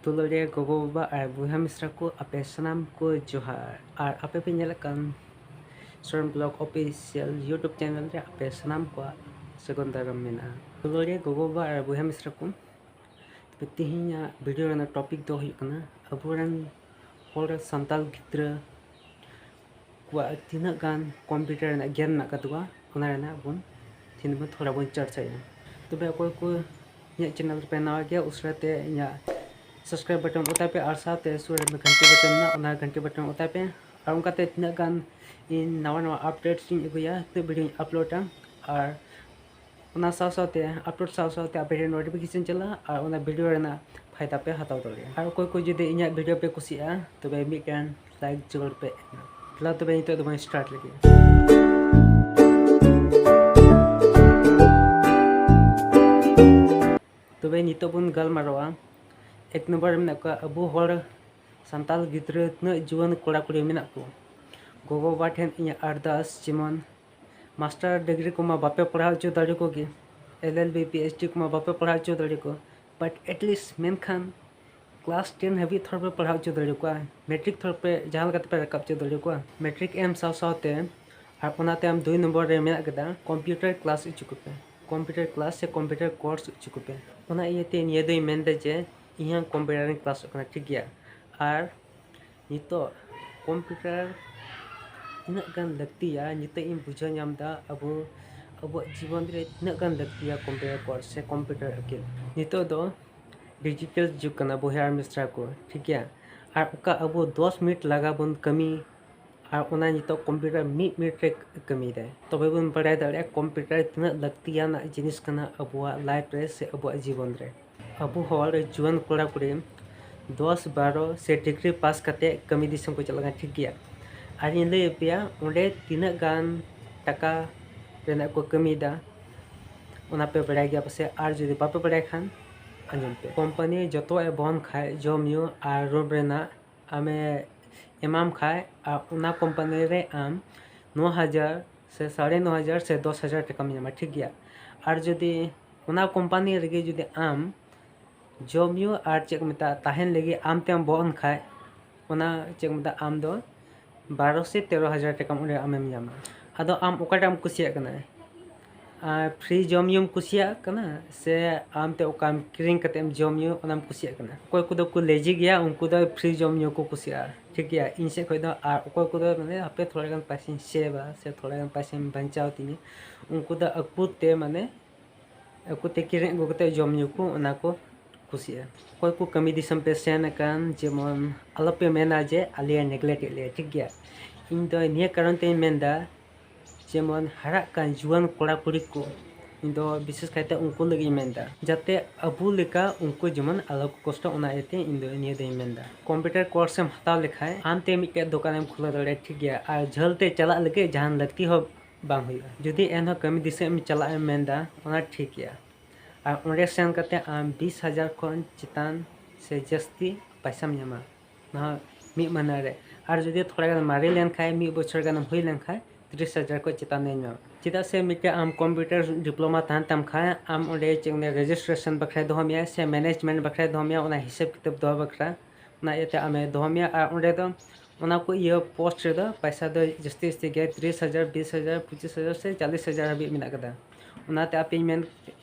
दुलारिया गोगो बाबा और बुहा मिश्रा को आपे सनाम को जोहार और आपे पे नेलकन सोरम ब्लॉग ऑफिशियल यूट्यूब चैनल रे आपे सनाम को सगुन दाराम मेना दुलारिया गोगो बाबा और बुहा मिश्रा को तिहिnya वीडियो रेना टॉपिक दो हुई कना अबुरन होर संताल गिद्रा को तिना गान कंप्यूटर रेना ज्ञान ना कतुआ उना रेना बुन थिन बुन थोड़ा बुन चर्चाया तबे अकोय को ᱤᱧᱟᱹᱜ ᱪᱮᱱᱮᱞ ᱨᱮᱯᱮ ᱱᱟᱣᱟ ᱜᱮᱭᱟ ᱩᱥᱟᱹᱨᱟᱛᱮ ᱤᱧᱟᱹᱜ सब्सक्राइब बटन उतार पे और साथ सूर में घंटी बटन ना उना घंटी बटन उतार पे और उनकाते तीना गान इन नवा नवा अपडेट्स इन अगुया तो वीडियो अपलोडा और उना साथ अपलोड साथ आपे नोटिफिकेशन चला और उना वीडियो रेना फायदा पे हताव दरे और कोई कोई जुदे इन्या वीडियो पे कुसिया तबे मिटन लाइक जोड़ पे ला तबे नितो दो स्टार्ट लगे तबे नितो बुन गलमारवा एक नंबर में अबू हर संताल गिद्रा तना जुआन कोड़ा कुड़ी में गोगो बाबा ठेन इन अरदास जेमन मास्टर डिग्री को मा बापे पढ़ाओ चो दाड़े को गे LLB PhD को मा बापे पढ़ाओ चो दाड़े को बट एटलिस्ट मेनखान क्लास 10 हाबी थोड़ पे पढ़ाओ चो दाड़े को मैट्रिक थोड़ पे जहां लगा पे रकब चो दाड़े को मैट्रिक एम सावते और ओनाते हम 2 नंबर रे मेना गदा कंप्यूटर क्लास इचुको पे कंप्यूटर क्लास से कंप्यूटर कोर्स इचुको पे ओना इयते निये दई मेनदे जे इहाँ कंप्यूटर क्लास ठीक गया और नितो कंप्यूटर तना गान लगतिया नितो इन बुझा नामदा अब जीवन रे तना गान लगतिया कंप्यूटर कोर्स से कंप्यूटर अकिल नितो दो डिजिटल जुग कना बुहा मिश्रा को ठीक गया और उका अब 10 मिनट लगा बन कमी और उना नितो कंप्यूटर मिनट रे कमी दे तबे बन बड़ाय दाड़े कंप्यूटर तना लगतिया ना जिनिस कना अबुआ लाइफ रे से अबुआ जीवन रे अबू हर जुआन कोड़ा कुड़ी 10-12 से डिग्री पास करते कमी दिसम को चलगा ठीक गया और इन लय पेया उंडे तीना गान टका रेना को कमी दा उना पे बड़ाय गया पसे और जदि बापे बड़ाय खान अंजम पे कंपनी जतो ए बन खाए जम यू और रूम रेना आमे एमाम खाए और उना कंपनी रे आम 9,000 से 9,500 से 10,000 टका में ठीक गया और जदि उना कंपनी रे जदि आम जमयू और चेक मता ताहन लगी आम तेम बन खाए उना चेक मता आम दो 12 से 13,000 टका उड़े आमेम जामा अदो आम ओकाटाम कुसिया कना फ्री जमयू कुसिया कना से आम ते ओकाम क्रिंग कतेम जमयू ओनाम कुसिया कना कोई कुदो को लेजी गया उनको दो फ्री जमयू को कुसिया ठीक गया इनसे कोई दो और कोई कुदो माने आपे थोड़ा गन पैसे सेवा से थोड़ा गन पैसे बचाव तिनी उनको दो अकुते माने अकुते क्रिंग गोते जमयू को ओना को कुसिया कोई को कमी दिसम पे सेन कान जेमन अलपे मेना जे आलिया नेग्लेक्ट ले ठीक गया इन दो निया कारण ते मेनदा जेमन हरा कान जुआन कोड़ा कुड़ी को इन दो विशेष कायते उनको लगी मेनदा जाते अबू लेका उनको जेमन अलग कष्ट ओना एते इन दो निया दे मेनदा कंप्यूटर कोर्स हम हताव लेखाय आमते मिटे दुकान हम खुला दड़े ठीक गया और झलते चला लगे जहां लगती हो बांग हुई जदी एन कमी दिसम चला मेनदा ओना ठीक गया और उन्हें सेन करते आम 20,000 खन चितान से जस्ती पैसा नामा ना मी मना रे और जदि थोड़ा गान मारे लेन खाए मी बछर गान हुई लेन खाए 30,000 को चितान नहीं चिता से मिटे आम कंप्यूटर डिप्लोमा तान तम खाए आम उन्हें चेंगे रजिस्ट्रेशन बखरे दोहमिया से मैनेजमेंट बखरे दोहमिया उना हिसाब किताब दो बखरा ना येते आमे दोहमिया और उन्हें तो उना को ये पोस्ट रे पैसा दो जस्ती जस्ती गया 30,000 20,000 25,000 से 40,000 हाबी मिना कदा उनाते आपे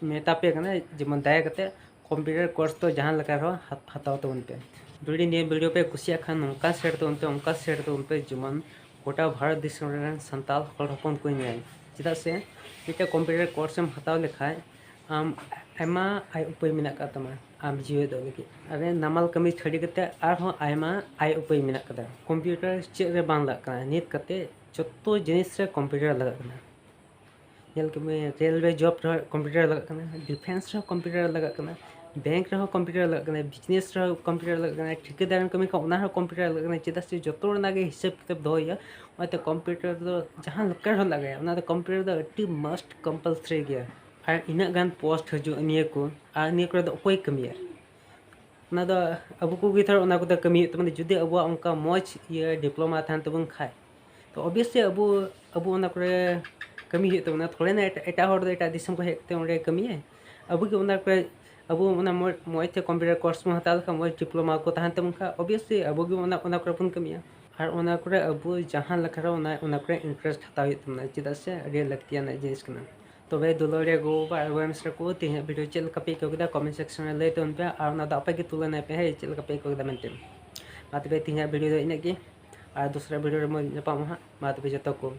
मेतापे कना जेमन दाया कते कंप्यूटर कोर्स तो जहां लगा रहो हताव तो उनपे वीडियो पे कुसिया खान उनका शेयर तो उनपे जेमन गोटा भारत दिसम रे संताल हर हपन को न्याय चिदा से इटा कंप्यूटर कोर्स हम हताव लेखाय आम आयमा आय उपाय मिना का तमा आम जीवे दो लगी अरे नमाल कमी छड़ी कते आर हो आयमा आय उपाय मिना कदा कंप्यूटर चे रे बांग लगा नित कते जत्तो जिनिस रे कंप्यूटर लगा कना रेलवे जॉब कंप्यूटर लगा डिफेंस कंप्यूटर लगा बैंक कंप्यूटर लगा बिजनेस कंप्यूटर लगा ठिकेदार कमी कंप्यूटर लगा चेदा से जो हिसाब किताब दो कंप्यूटर जहाँ लगा लगा कंप्यूटर मस्ट कंपलसरी गया और इना गान पोस्ट हजू निया को और निया को अकोय कमिया अब को थोड़ा कमी माने जुदे अब उनका मज ये डिप्लोमा थान तबन खाए तो ऑब्वियसली अब कमी तबना थोड़े ना एटा एटा दिसम को हेते ओंडे कमी है अब के अब मोटे कंप्यूटर कोर्स में हत्या लेखा मोज डिप्लोमा को तहन तबन खा ऑब्वियसली अब बन कमिया और अब जहाँ लेखा इंटरेस्ट हताव तमना चेदा से अड़ी लक्तियान जिनिस कना तबे दुलारे गो बा मिस्टर को तीन वीडियो चल का पे कोदा कमेंट सेक्शन में ले तन पे और ना दापे के तुलना पे है चल का पे कोदा मेंटे मा तबे तीन वीडियो इन और दूसरा वीडियो में मा तबे जतो को